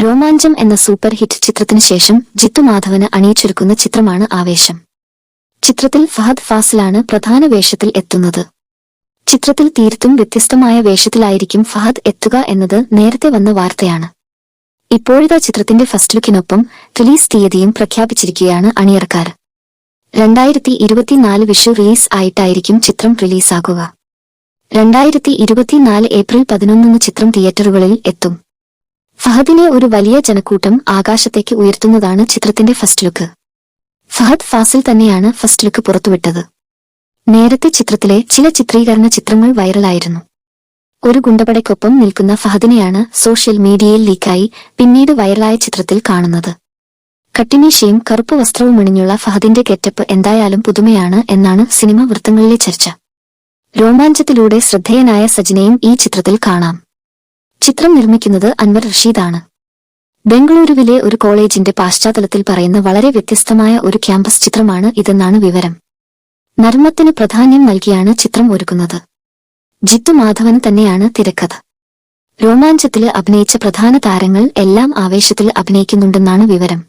രോമാഞ്ചം എന്ന super hit ചിത്രത്തിനു ശേഷം ജിത്തു മാധവന് അണിയിച്ചൊരുക്കുന്ന ചിത്രമാണ് ആവേശം. ചിത്രത്തിൽ ഫഹദ് ഫാസിലാണ് പ്രധാന വേഷത്തിൽ എത്തുന്നത്. ചിത്രത്തിൽ തീർത്തും വ്യത്യസ്തമായ വേഷത്തിലായിരിക്കും ഫഹദ് എത്തുക എന്നത് നേരത്തെ വന്ന വാർത്തയാണ്. ഇപ്പോഴത്തെ ചിത്രത്തിന്റെ ഫസ്റ്റ് ലുക്കിനൊപ്പം റിലീസ് തീയതിയും പ്രഖ്യാപിച്ചിരിക്കുകയാണ് അണിയറക്കാർ. 2024 വിഷു റിലീസ് ആയിട്ടായിരിക്കും ചിത്രം റിലീസാകുക. 2024 ഏപ്രിൽ 11 ചിത്രം തിയേറ്ററുകളിൽ എത്തും. ഫഹദിനെ ഒരു വലിയ ജനക്കൂട്ടം ആകാശത്തേക്ക് ഉയർത്തുന്നതാണ് ചിത്രത്തിന്റെ ഫസ്റ്റ് ലുക്ക്. ഫഹദ് ഫാസിൽ തന്നെയാണ് ഫസ്റ്റ് ലുക്ക് പുറത്തുവിട്ടത്. നേരത്തെ ചിത്രത്തിലെ ചില ചിത്രീകരണ ചിത്രങ്ങൾ വൈറലായിരുന്നു. ഒരു ഗുണ്ടപടയ്ക്കൊപ്പം നിൽക്കുന്ന ഫഹദിനെയാണ് സോഷ്യൽ മീഡിയയിൽ ലീക്കായി പിന്നീട് വൈറലായ ചിത്രത്തിൽ കാണുന്നത്. കട്ടിമീശയും കറുപ്പ് വസ്ത്രവുമണിഞ്ഞുള്ള ഫഹദിന്റെ ഗെറ്റപ്പ് എന്തായാലും പുതുമയാണ് എന്നാണ് സിനിമ വൃത്തങ്ങളിലെ ചർച്ച. രോമാഞ്ചത്തിലൂടെ ശ്രദ്ധേയനായ സജിനെയും ഈ ചിത്രത്തിൽ കാണാം. ചിത്രം നിർമ്മിക്കുന്നത് അൻവർ റഷീദാണ്. ബംഗളൂരുവിലെ ഒരു കോളേജിന്റെ പശ്ചാത്തലത്തിൽ പറയുന്ന വളരെ വ്യത്യസ്തമായ ഒരു ക്യാമ്പസ് ചിത്രമാണ് ഇതെന്നാണ് വിവരം. നർമ്മത്തിന് പ്രാധാന്യം നൽകിയാണ് ചിത്രം ഒരുക്കുന്നത്. ജിത്തു മാധവൻ തന്നെയാണ് തിരക്കഥ. രോമാഞ്ചത്തില് അഭിനയിച്ച പ്രധാന താരങ്ങൾ എല്ലാം ആവേശത്തിൽ അഭിനയിക്കുന്നുണ്ടെന്നാണ് വിവരം.